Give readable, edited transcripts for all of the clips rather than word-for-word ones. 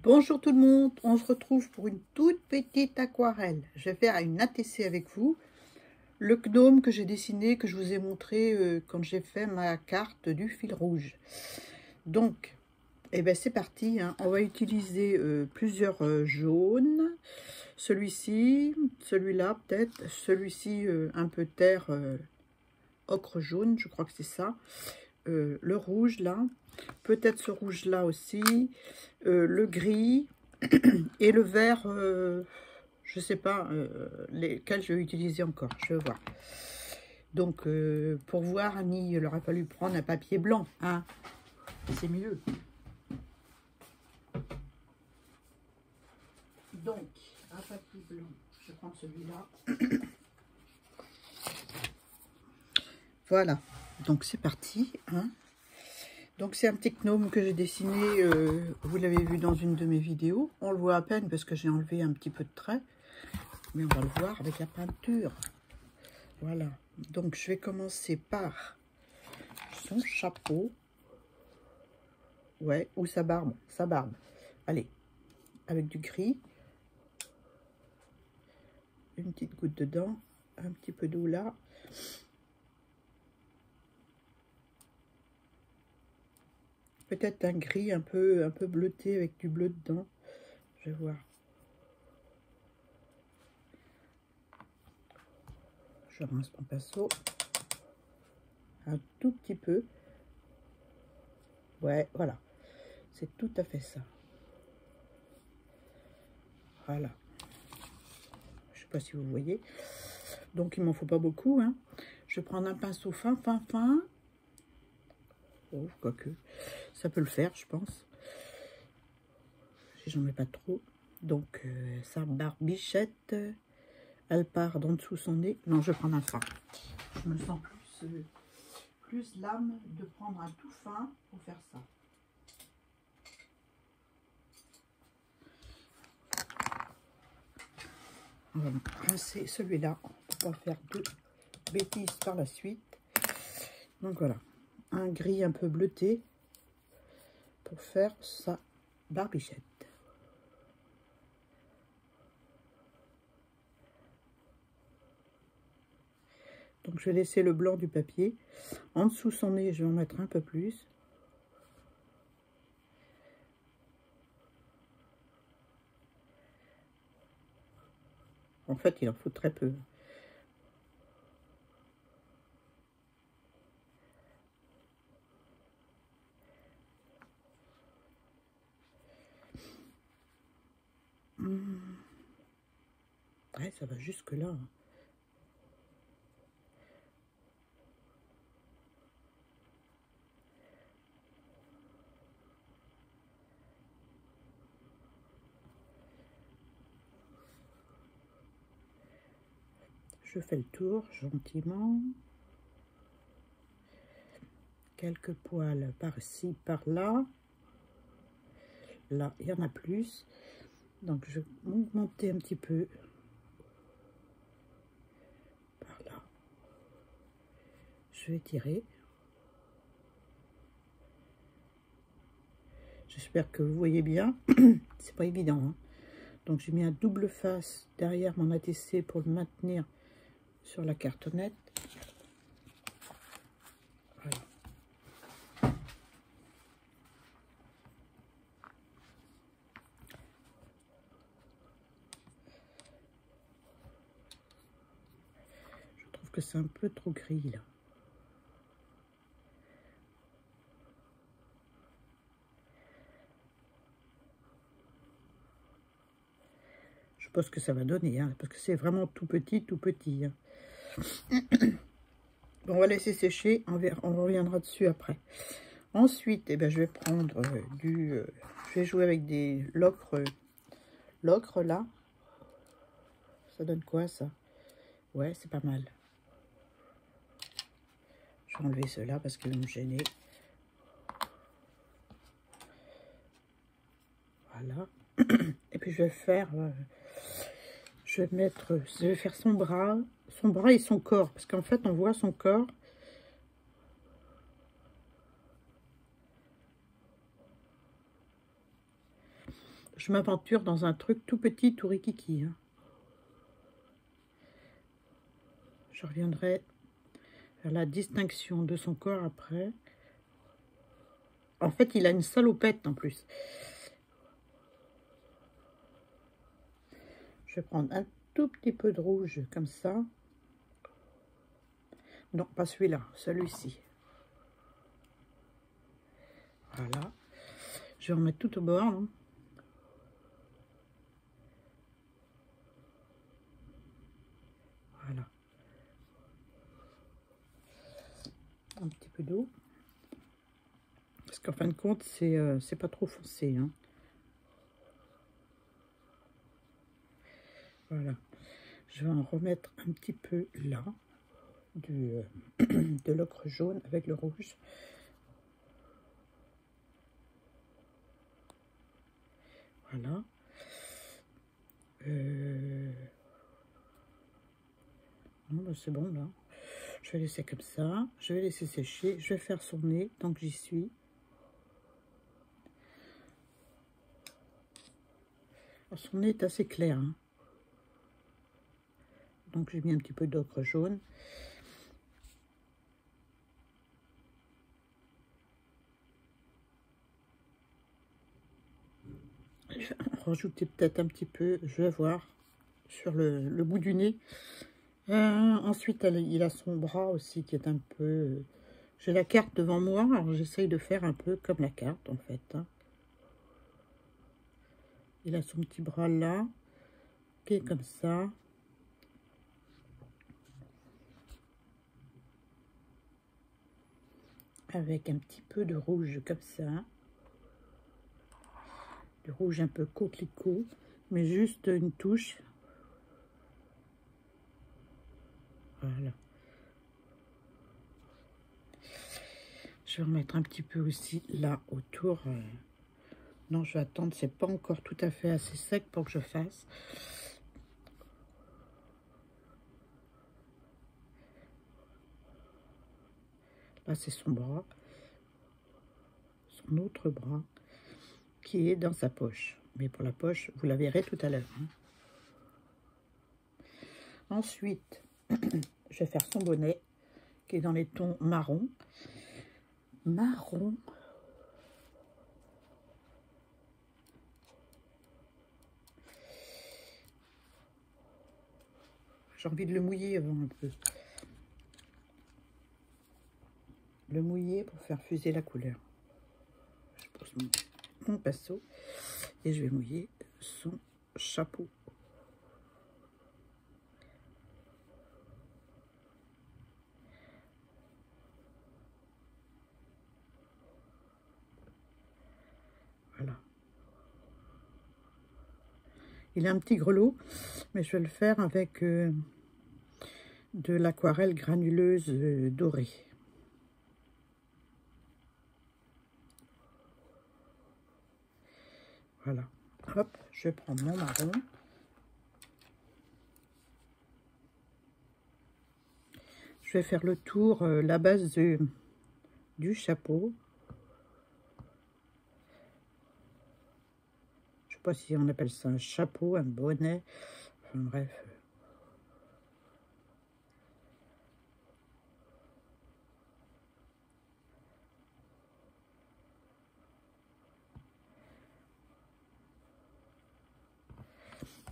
Bonjour tout le monde, on se retrouve pour une toute petite aquarelle. Je vais faire une ATC avec vous. Le gnome que j'ai dessiné, que je vous ai montré quand j'ai fait ma carte du fil rouge. Donc, c'est parti, hein. On va utiliser plusieurs jaunes. Celui-ci, celui-là peut-être, celui-ci un peu terre ocre jaune, je crois que c'est ça. Le rouge là, peut-être ce rouge là aussi, le gris et le vert, je sais pas lesquels je vais utiliser encore, je vais voir. Donc pour voir, Annie, il aurait fallu prendre un papier blanc, hein, c'est mieux. Donc un papier blanc, je vais prendre celui-là. Voilà, donc c'est parti, hein. Donc c'est un petit gnome que j'ai dessiné, vous l'avez vu dans une de mes vidéos. On le voit à peine parce que j'ai enlevé un petit peu de traits, mais on va le voir avec la peinture. Voilà, donc je vais commencer par son chapeau, ouais, ou sa barbe, Allez, avec du gris, une petite goutte dedans, un petit peu d'eau là. Peut-être un gris un peu bleuté avec du bleu dedans. Je vais voir. Je rince mon pinceau. Un tout petit peu. Ouais, voilà. C'est tout à fait ça. Voilà. Je sais pas si vous voyez. Donc, il m'en faut pas beaucoup, hein. Je vais prendre un pinceau fin. Oh, quoique. Ça peut le faire, je pense. Si j'en mets pas trop. Donc, sa barbichette, elle part d'en dessous son nez. Non, je vais prendre un fin. Je me sens plus l'âme de prendre un tout fin pour faire ça. On va rincer celui-là pour pas faire de bêtises par la suite. Donc voilà, un gris un peu bleuté pour faire sa barbichette. Donc je vais laisser le blanc du papier. En dessous son nez, je vais en mettre un peu plus. En fait, il en faut très peu. Ouais, ça va jusque là. Je fais le tour gentiment. Quelques poils par-ci, par-là. Là, il y en a plus. Donc, je vais monter un petit peu. Par là. Je vais tirer. J'espère que vous voyez bien. C'est pas évident, hein. Donc, j'ai mis un double face derrière mon ATC pour le maintenir sur la cartonnette. Voilà. Je trouve que c'est un peu trop gris, là. Je sais pas ce que ça va donner, hein, parce que c'est vraiment tout petit, hein. Bon, on va laisser sécher, on reviendra dessus après. Ensuite, je vais prendre je vais jouer avec des l'ocre là. Ça donne quoi, ça? Ouais, c'est pas mal. Je vais enlever ceux-là parce qu'ils vont me gêner. Voilà. Et puis je vais faire... je vais faire son bras et son corps. Parce qu'en fait, on voit son corps. je m'aventure dans un truc tout petit, tout rikiki. Hein. Je reviendrai vers la distinction de son corps après. En fait, il a une salopette en plus. Je vais prendre un tout petit peu de rouge comme ça. Non, pas celui-là, celui-ci. Voilà. Je vais en mettre tout au bord. Hein. Voilà. Un petit peu d'eau. Parce qu'en fin de compte, c'est pas trop foncé. Hein. Voilà. Je vais en remettre un petit peu là. De l'ocre jaune avec le rouge. Voilà. Non, bah c'est bon là. Je vais laisser comme ça. Je vais laisser sécher. Je vais faire son nez tant que j'y suis. Alors, son nez est assez clair. Hein. Donc j'ai mis un petit peu d'ocre jaune. Je vais en rajouter peut-être un petit peu. Je vais voir sur le bout du nez. Ensuite, il a son bras aussi qui est un peu... J'ai la carte devant moi, alors j'essaye de faire un peu comme la carte en fait. Hein. Il a son petit bras là, qui est comme ça. Avec un petit peu de rouge comme ça. Du rouge un peu coquelicot, mais juste une touche. Voilà. Je vais en mettre un petit peu aussi là autour. Non, je vais attendre, c'est pas encore tout à fait assez sec pour que je fasse. Là, c'est son bras. Son autre bras qui est dans sa poche. Mais pour la poche, vous la verrez tout à l'heure. Hein. Ensuite, je vais faire son bonnet qui est dans les tons marron. Marron. J'ai envie de le mouiller avant un peu. Le mouiller pour faire fuser la couleur. Je pose mon pinceau et je vais mouiller son chapeau. Voilà. Il a un petit grelot, mais je vais le faire avec de l'aquarelle granuleuse dorée. Voilà. Hop, je vais prendre mon marron. Je vais faire le tour, la base du chapeau. Je sais pas si on appelle ça un chapeau, un bonnet. Enfin bref.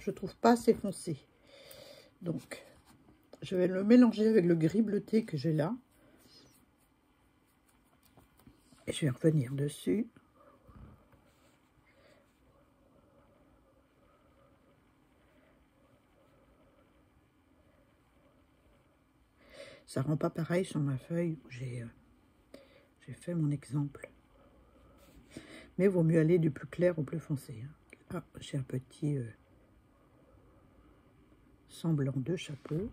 Je trouve pas assez foncé. Donc, je vais le mélanger avec le gris bleuté que j'ai là. Et je vais revenir dessus. Ça rend pas pareil sur ma feuille où j'ai fait mon exemple. Mais il vaut mieux aller du plus clair au plus foncé. Hein. Ah, j'ai un petit semblant de chapeau.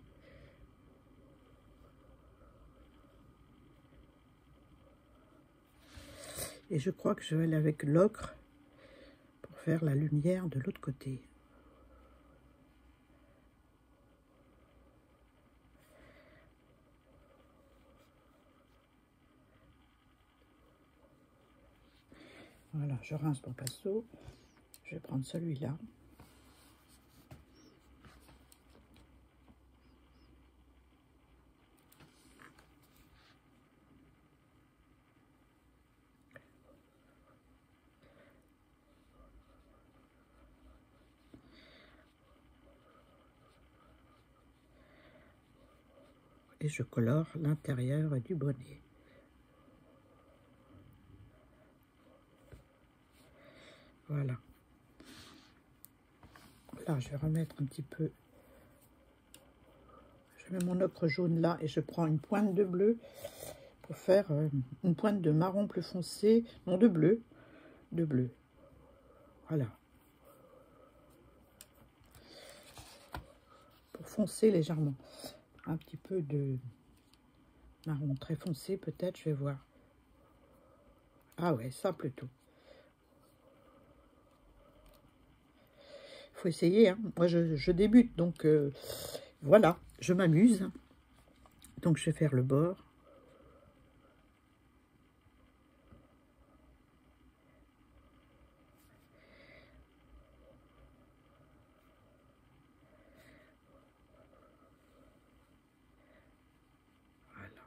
Et je crois que je vais aller avec l'ocre pour faire la lumière de l'autre côté. Voilà, je rince mon pinceau. Je vais prendre celui-là. Et je colore l'intérieur du bonnet. Voilà. Là, je vais remettre un petit peu. Je mets mon ocre jaune là et je prends une pointe de bleu pour faire une pointe de marron plus foncé. Non, de bleu. De bleu. Voilà. Pour foncer légèrement. Un petit peu de marron très foncé peut-être, je vais voir. Ah ouais, ça plutôt. Faut essayer, hein. Moi je débute, donc voilà, je m'amuse. Donc je vais faire le bord. Voilà.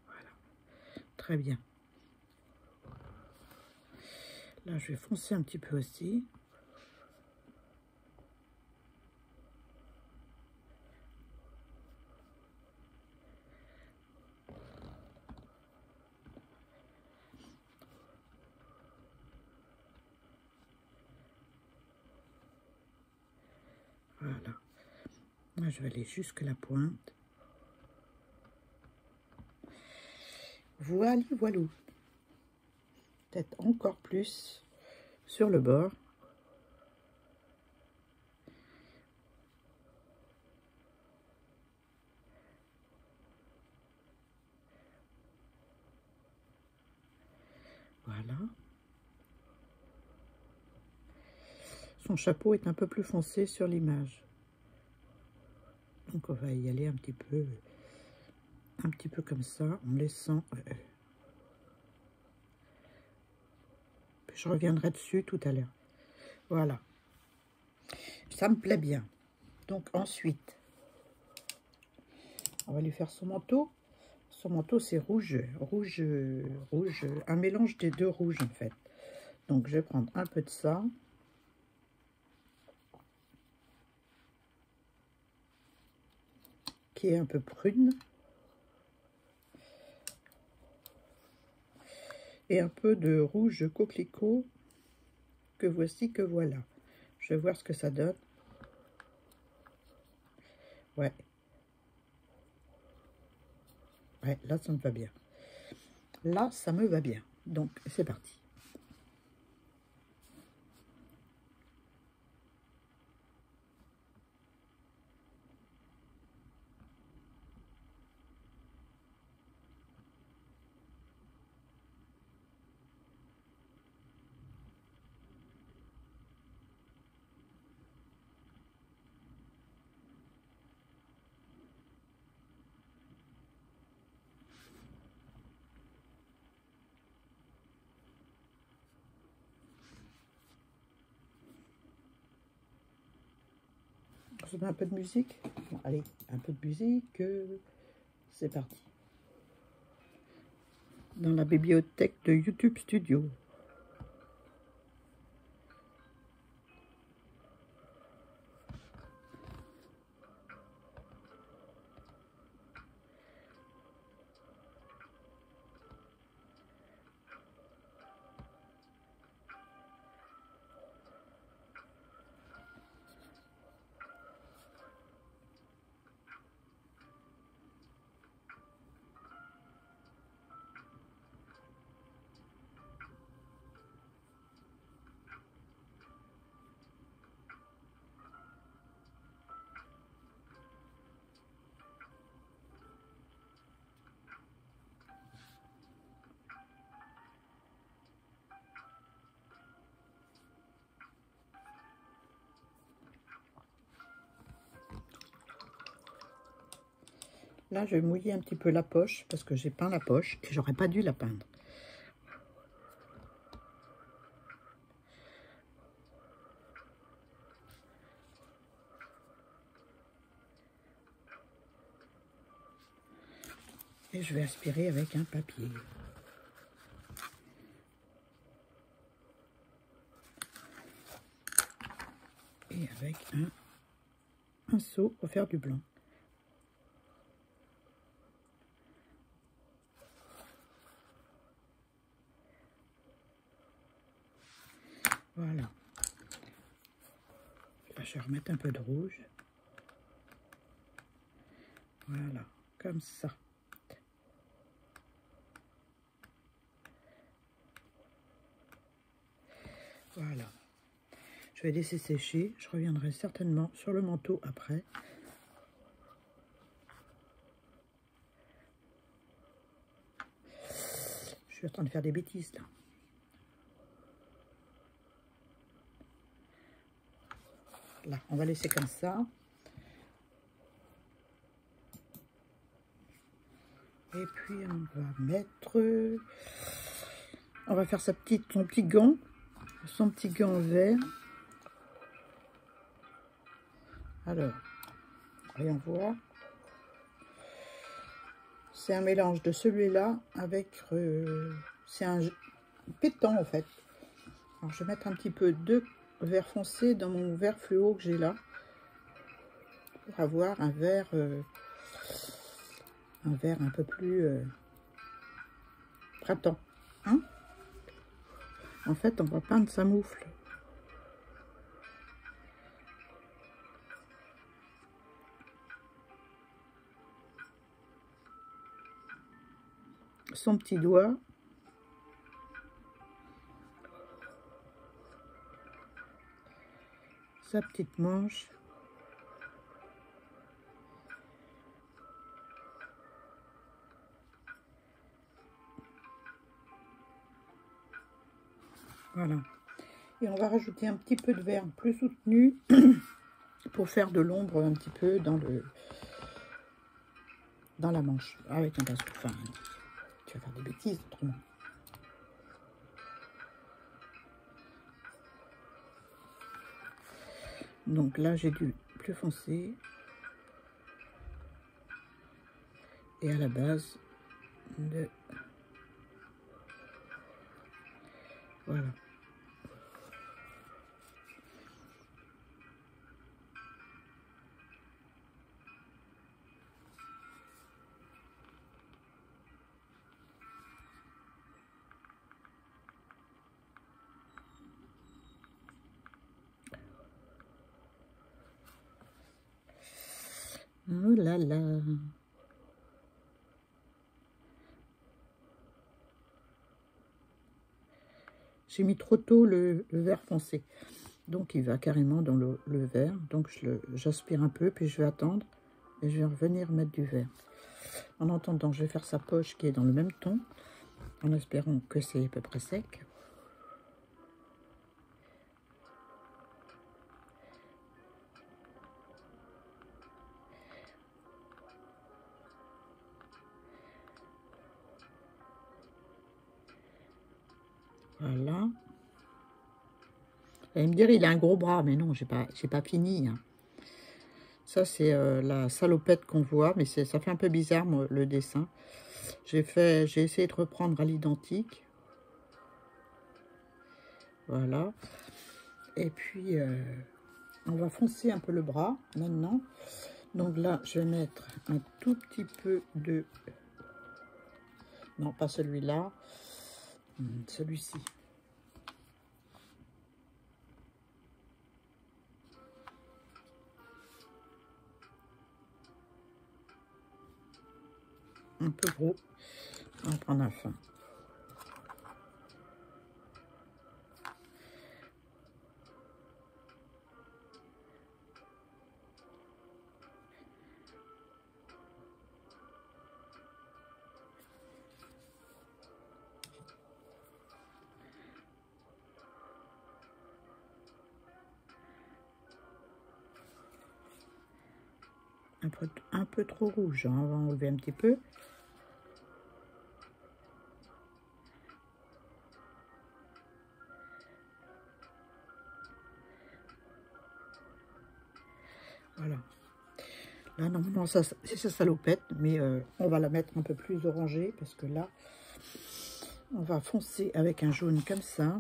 Voilà. Très bien. Là, je vais foncer un petit peu aussi. Voilà. Là, je vais aller jusque la pointe. Voilà, voilà. Peut-être encore plus sur le bord. Voilà. Son chapeau est un peu plus foncé sur l'image. Donc on va y aller un petit peu comme ça, en laissant... je reviendrai dessus tout à l'heure. Voilà. Ça me plaît bien. Donc ensuite, on va lui faire son manteau. Son manteau, c'est rouge, un mélange des deux rouges en fait. Donc je vais prendre un peu de ça. Qui est un peu prune. Et un peu de rouge coquelicot que voici, que voilà. Je vais voir ce que ça donne. Ouais. Ouais, là ça me va bien. Là ça me va bien. Donc c'est parti. Je mets un peu de musique. Bon, allez, un peu de musique. C'est parti. Dans la bibliothèque de YouTube Studio. Là, je vais mouiller un petit peu la poche parce que j'ai peint la poche et j'aurais pas dû la peindre. Et je vais aspirer avec un papier. Et avec un seau pour faire du blanc. Voilà. Là, je vais remettre un peu de rouge. Voilà, comme ça. Voilà. Je vais laisser sécher. Je reviendrai certainement sur le manteau après. Je suis en train de faire des bêtises là. Là, on va laisser comme ça. Et puis on va mettre... On va faire son petit gant vert. Alors, voyons voir. C'est un mélange de celui-là avec... c'est un pétant en fait. Alors je vais mettre un petit peu de vert foncé dans mon vert fluo que j'ai là. Pour avoir un vert un peu plus printemps. Hein? En fait, on va peindre sa moufle. Son petit doigt. Sa petite manche. Voilà. Et on va rajouter un petit peu de vert plus soutenu pour faire de l'ombre un petit peu dans la manche. Avec un pinceau. Enfin, tu vas faire des bêtises autrement. Donc là, j'ai du plus foncé. Et à la base de... Voilà. Oh là là. J'ai mis trop tôt le vert foncé. Donc il va carrément dans le vert. Donc j'aspire un peu, puis je vais attendre. Et je vais revenir mettre du vert. En attendant, je vais faire sa poche qui est dans le même ton. En espérant que c'est à peu près sec. Voilà. Vous allez me dire, il a un gros bras, mais non, j'ai pas fini. Hein. Ça, c'est la salopette qu'on voit, mais ça fait un peu bizarre, moi, le dessin. J'ai essayé de reprendre à l'identique. Voilà. Et puis, on va foncer un peu le bras, maintenant. Donc là, je vais mettre un tout petit peu de... Non, pas celui-là. Celui-ci. Un peu gros. On va prendre un fin. un peu trop rouge, hein. On va enlever un petit peu. Voilà. Là, normalement, ça, c'est sa salopette, mais on va la mettre un peu plus orangée, parce que là, on va foncer avec un jaune comme ça.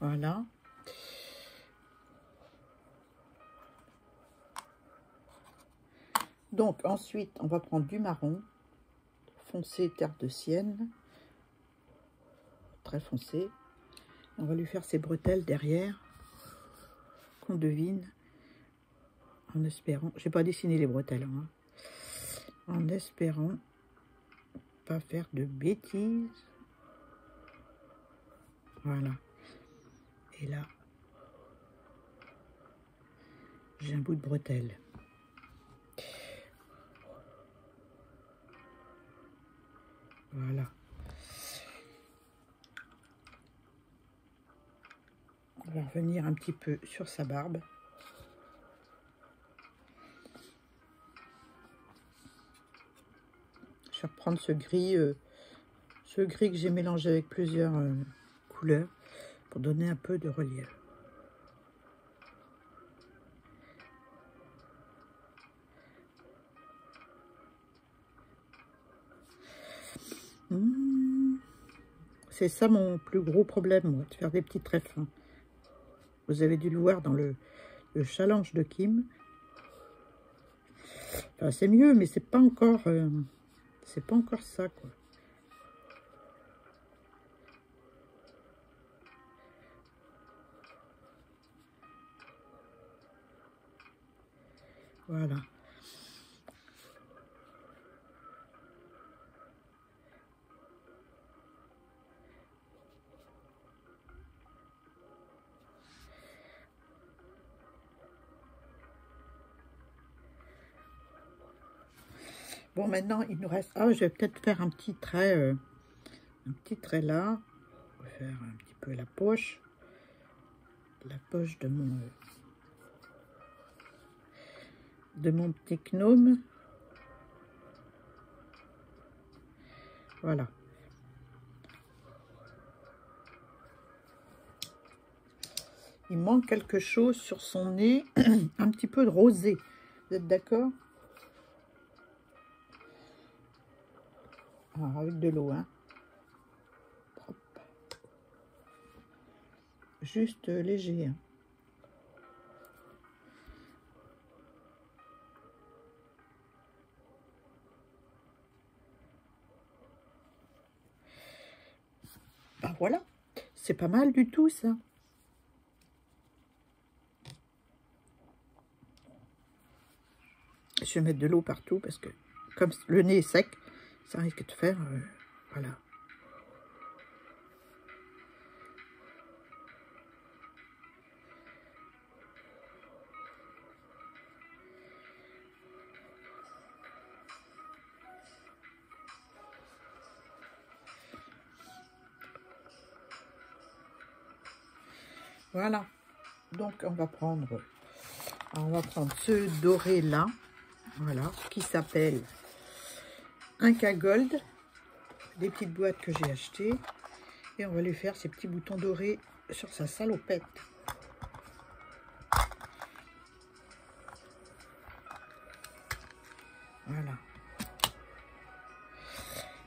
Voilà. Donc, ensuite, on va prendre du marron, foncé, terre de sienne, très foncé. On va lui faire ses bretelles derrière, qu'on devine, en espérant, j'ai pas dessiné les bretelles, hein, en espérant pas faire de bêtises. Voilà. Et là, j'ai un bout de bretelle. Voilà. On va revenir un petit peu sur sa barbe. Je vais reprendre ce gris que j'ai mélangé avec plusieurs couleurs pour donner un peu de relief. C'est ça mon plus gros problème, moi, de faire des petits traits fins. Vous avez dû le voir dans le challenge de Kim. Enfin, c'est mieux, mais c'est pas encore ça, quoi. Voilà. Bon, maintenant, il nous reste... Ah, je vais peut-être faire un petit trait là. On va faire un petit peu la poche de mon petit gnome. Voilà. Il manque quelque chose sur son nez, un petit peu de rosé. Vous êtes d'accord? Ah, avec de l'eau, hein. Hop. Juste léger, hein. Ben voilà, c'est pas mal du tout, ça. Je vais mettre de l'eau partout parce que comme le nez est sec, ça risque de faire... voilà. Voilà. Donc on va prendre ce doré là. Voilà. Qui s'appelle Inca Gold. Des petites boîtes que j'ai achetées. Et on va lui faire ces petits boutons dorés sur sa salopette. Voilà.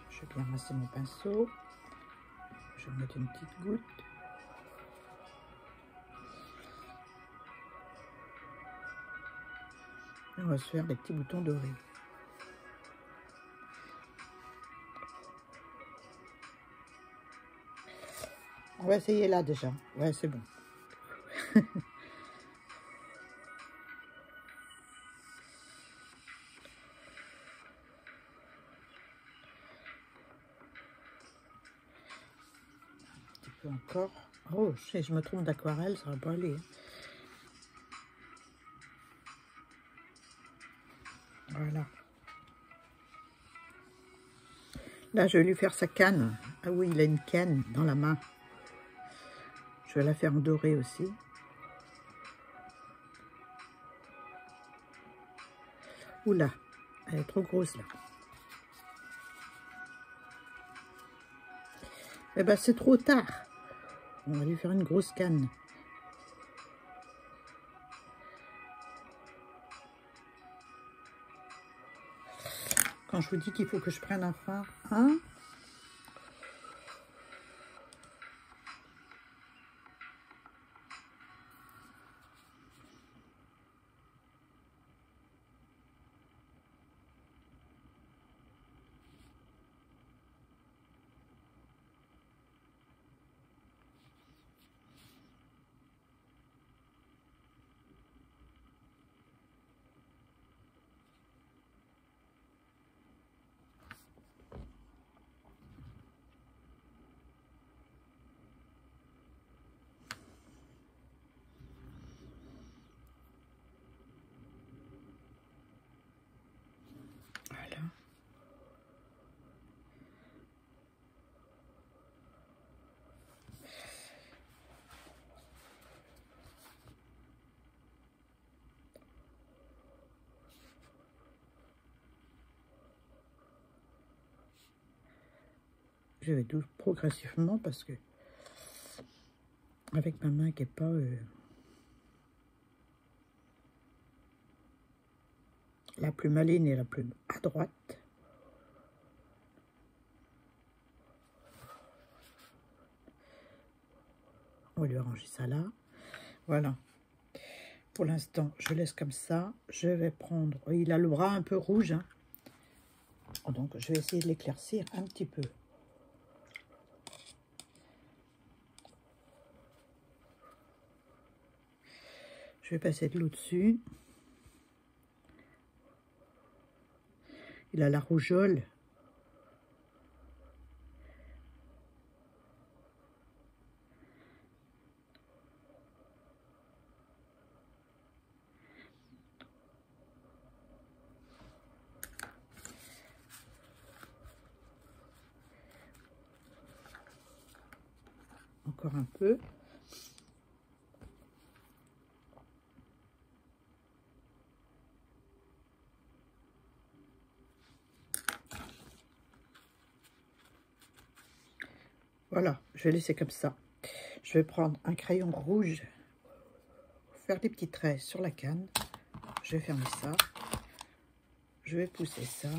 Je vais bien masser mon pinceau. Je vais mettre une petite goutte. Et on va se faire des petits boutons dorés. On va essayer là déjà. Ouais, c'est bon. peu encore. Oh, si je me trompe d'aquarelle, ça va pas aller. Voilà. Là, je vais lui faire sa canne. Ah oui, il a une canne dans la main. Je vais la faire en doré aussi. Oula, elle est trop grosse là. Eh ben, c'est trop tard. On va lui faire une grosse canne. Quand je vous dis qu'il faut que je prenne un phare, hein? Voilà. Je vais tout progressivement parce que avec ma main qui est pas la plus maligne et la plus à droite. On va lui arranger ça là. Voilà. Pour l'instant, je laisse comme ça. Je vais prendre... Il a le bras un peu rouge. Hein. Donc, je vais essayer de l'éclaircir un petit peu. Je vais passer de l'eau dessus. Il a la rougeole. Encore un peu. Voilà, je vais laisser comme ça. Je vais prendre un crayon rouge, faire des petits traits sur la canne. Je vais fermer ça. Je vais pousser ça.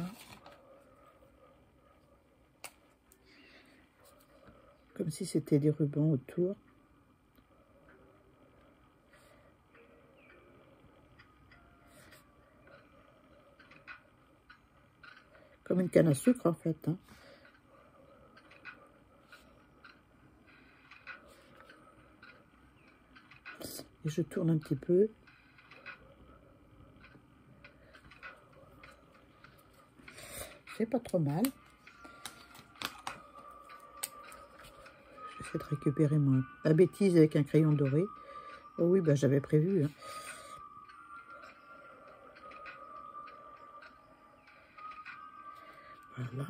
Comme si c'était des rubans autour. Comme une canne à sucre en fait. Hein. Et je tourne un petit peu. C'est pas trop mal. J'essaie de récupérer ma bêtise avec un crayon doré. Oh oui, bah j'avais prévu. Hein. Voilà.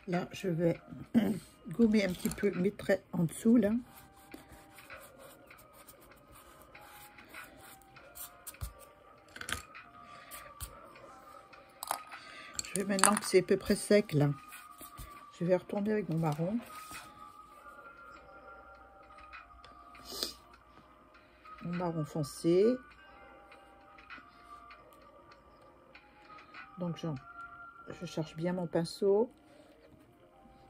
Là, je vais gommer un petit peu mes traits en dessous, là. Je vais maintenant que c'est à peu près sec, là. Je vais retourner avec mon marron. Mon marron foncé. Donc, je cherche bien mon pinceau.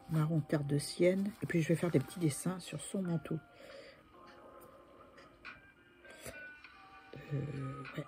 Marron terre de sienne. Et puis, je vais faire des petits dessins sur son manteau. Ouais.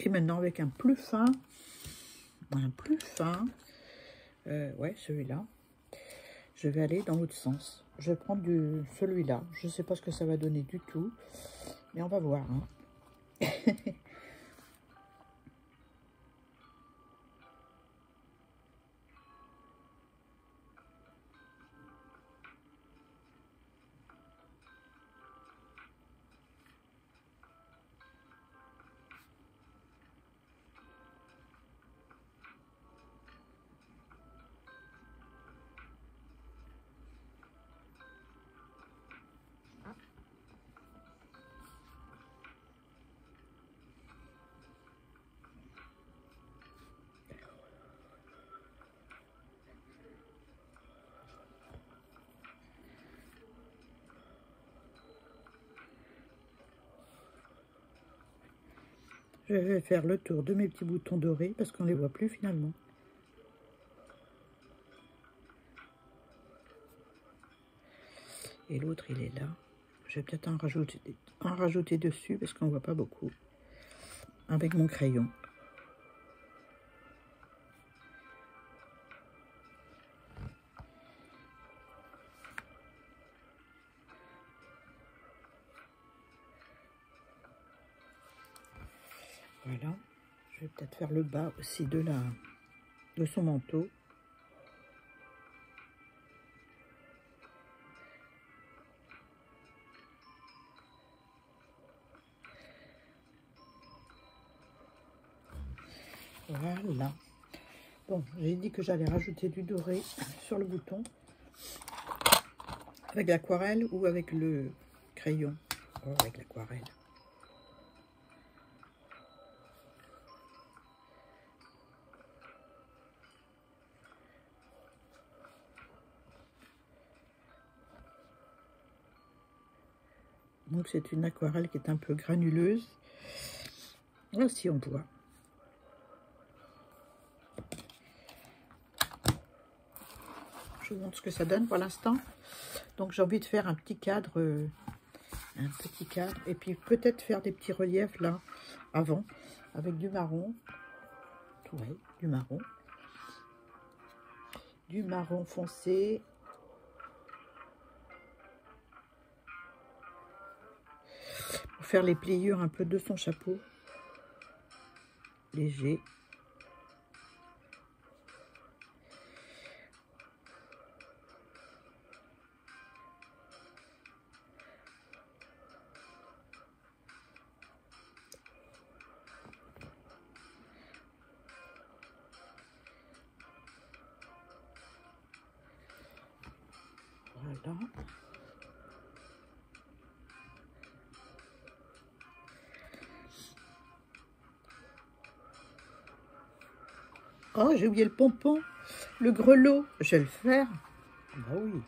Et maintenant avec un plus fin, ouais, celui-là, je vais aller dans l'autre sens. Je vais prendre celui-là. Je ne sais pas ce que ça va donner du tout, mais on va voir. Hein. Je vais faire le tour de mes petits boutons dorés parce qu'on ne les voit plus finalement. Et l'autre, il est là. Je vais peut-être en rajouter dessus parce qu'on ne voit pas beaucoup. Avec mon crayon. Voilà. Je vais peut-être faire le bas aussi de son manteau. Voilà. Bon, j'ai dit que j'allais rajouter du doré sur le bouton. Avec l'aquarelle ou avec le crayon. Oh, avec l'aquarelle. Donc c'est une aquarelle qui est un peu granuleuse. Là aussi on voit. Je vous montre ce que ça donne pour l'instant. Donc j'ai envie de faire un petit cadre, et puis peut-être faire des petits reliefs là avant avec du marron. Ouais, du marron foncé. Pour faire les pliures un peu de son chapeau. Léger. Voilà. Oh, j'ai oublié le pompon, le grelot. Je vais le faire. Bah oui.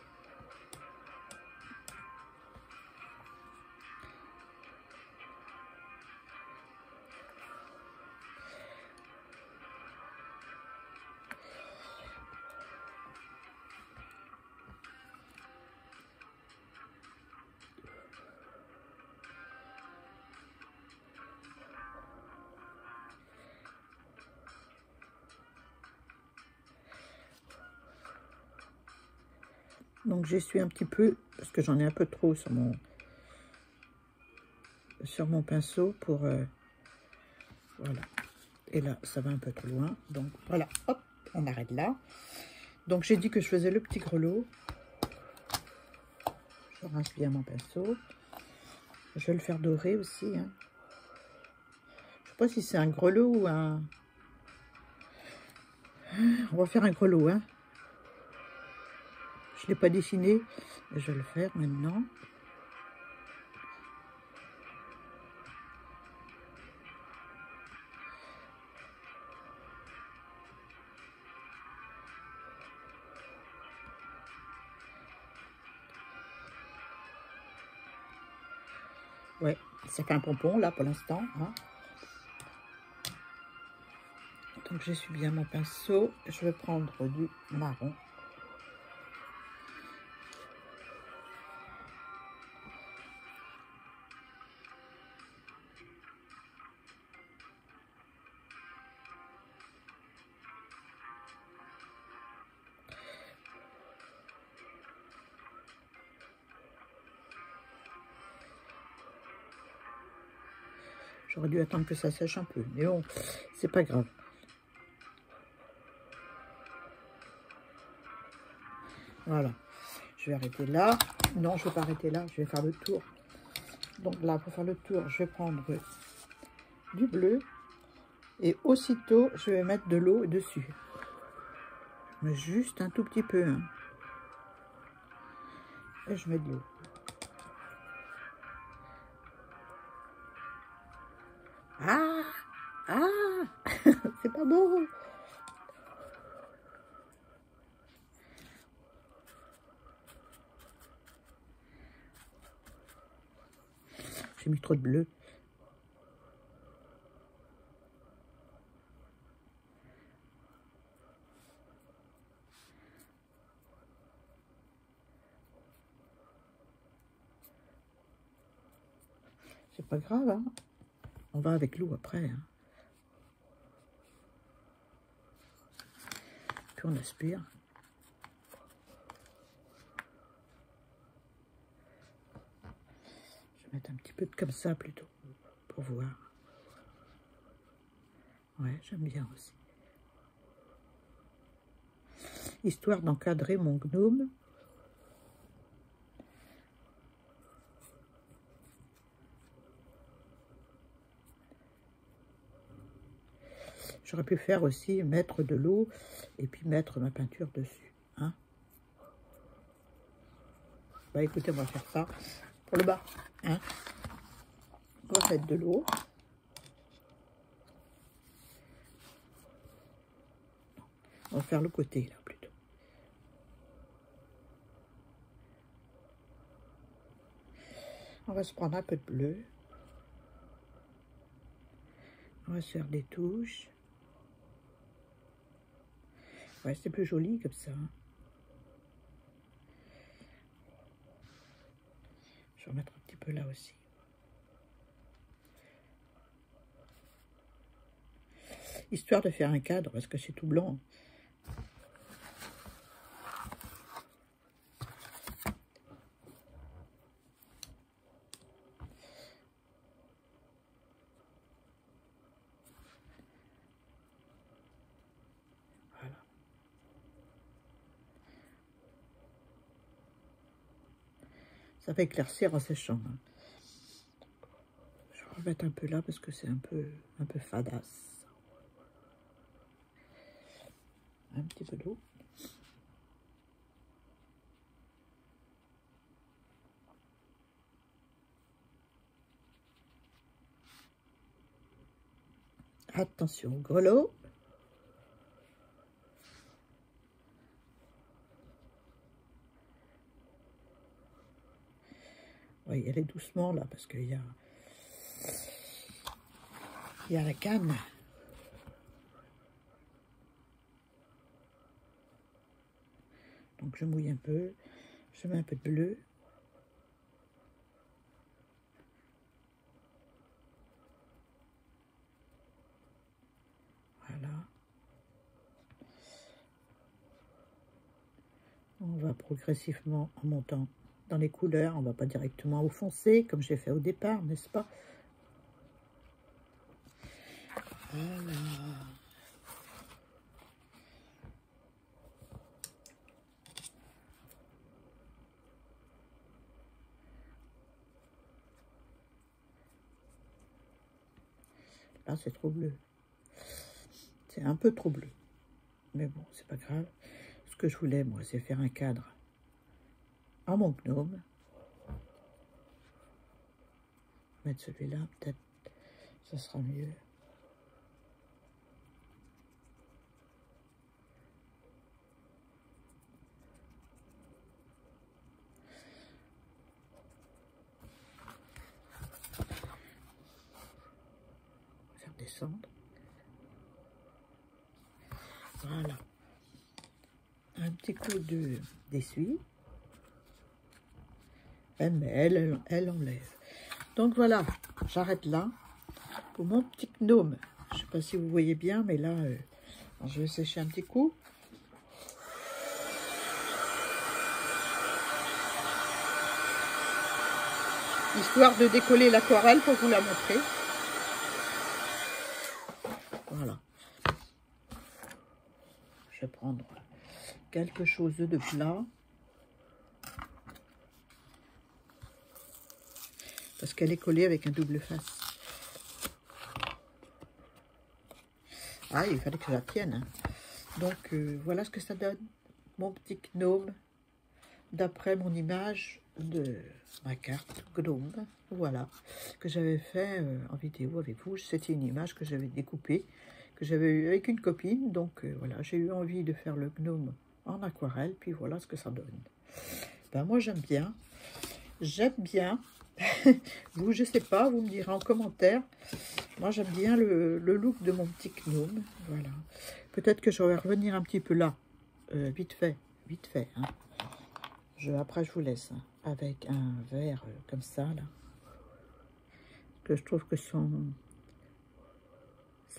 Donc j'essuie un petit peu, parce que j'en ai un peu trop sur mon pinceau pour... voilà. Et là, ça va un peu trop loin. Donc voilà, hop, on arrête là. Donc j'ai dit que je faisais le petit grelot. Je rince bien mon pinceau. Je vais le faire dorer aussi. Hein. Je sais pas si c'est un grelot ou un... On va faire un grelot, hein. Je ne l'ai pas dessiné, je vais le faire maintenant. Ouais, ça fait un pompon là pour l'instant. Hein. Donc j'essuie bien mon pinceau. Je vais prendre du marron. J'aurais dû attendre que ça sèche un peu, mais bon, c'est pas grave. Voilà, je vais arrêter là. Non, je vais pas arrêter là, je vais faire le tour. Donc là, pour faire le tour, je vais prendre du bleu. Et aussitôt, je vais mettre de l'eau dessus. Mais juste un tout petit peu. Hein. Et je mets de l'eau. Ah! Ah! C'est pas beau! J'ai mis trop de bleu. C'est pas grave, hein. On va avec l'eau après. Hein. Puis on aspire. Je vais mettre un petit peu de comme ça plutôt, pour voir. Ouais, j'aime bien aussi. Histoire d'encadrer mon gnome. J'aurais pu faire aussi, mettre de l'eau et puis mettre ma peinture dessus. Hein. Bah écoutez, on va faire ça pour le bas. Hein. On va mettre de l'eau. On va faire le côté là plutôt. On va se prendre un peu de bleu. On va se faire des touches. Ouais, c'est plus joli comme ça. Je vais remettre un petit peu là aussi. Histoire de faire un cadre, parce que c'est tout blanc. Voilà. Ça va éclaircir en séchant. Hein. Je vais remettre un peu là, parce que c'est un peu fadasse. Un petit peu d'eau. Attention au grelot. Oui, y aller doucement là, parce qu'il y a la canne. Donc je mouille un peu, je mets un peu de bleu. Voilà. On va progressivement en montant dans les couleurs. On ne va pas directement au foncé, comme j'ai fait au départ, n'est-ce pas? Voilà. Là, c'est trop bleu. C'est un peu trop bleu. Mais bon, c'est pas grave. Ce que je voulais, moi, c'est faire un cadre à mon gnome. Mettre celui-là, peut-être, ça sera mieux. Faire descendre. Voilà. Un petit coup d'essuie. Elle enlève. Donc voilà, j'arrête là pour mon petit gnome. Je ne sais pas si vous voyez bien, mais là, je vais sécher un petit coup. Histoire de décoller l'aquarelle pour vous la montrer. je vais prendre quelque chose de plat. Parce qu'elle est collée avec un double face. Ah, il fallait que je la tienne. Hein. Donc, voilà ce que ça donne. Mon petit gnome. D'après mon image de ma carte gnome. Voilà. Que j'avais fait en vidéo avec vous. C'était une image que j'avais découpée. Que j'avais eue avec une copine. Donc, voilà. J'ai eu envie de faire le gnome en aquarelle. Puis voilà ce que ça donne. Ben, moi, j'aime bien. J'aime bien. Vous, je sais pas, vous me direz en commentaire. Moi, j'aime bien le look de mon petit gnome. Voilà. Peut-être que je vais revenir un petit peu là. Vite fait. Hein. Après, je vous laisse. Hein, avec un verre comme ça, là. Que je trouve que sa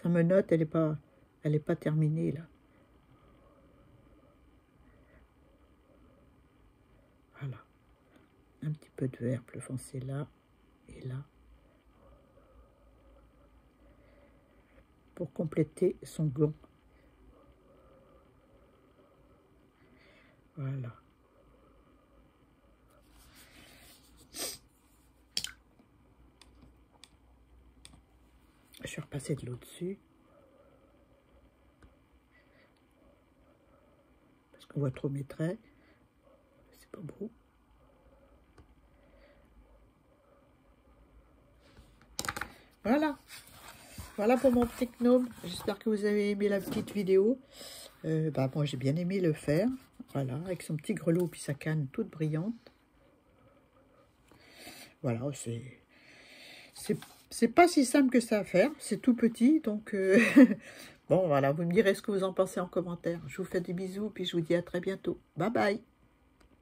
menotte, elle est pas terminée, là. Voilà. Un petit peu de vert plus foncé là et là. Pour compléter son gant. Voilà. Je suis repassée de l'eau dessus. Parce qu'on voit trop mes traits. C'est pas beau. Voilà. Voilà pour mon petit gnome. J'espère que vous avez aimé la petite vidéo. Moi, j'ai bien aimé le faire. Voilà, avec son petit grelot puis sa canne toute brillante. Voilà, c'est pas si simple que ça à faire. C'est tout petit, donc... Bon, voilà, vous me direz ce que vous en pensez en commentaire. Je vous fais des bisous, puis je vous dis à très bientôt. Bye bye.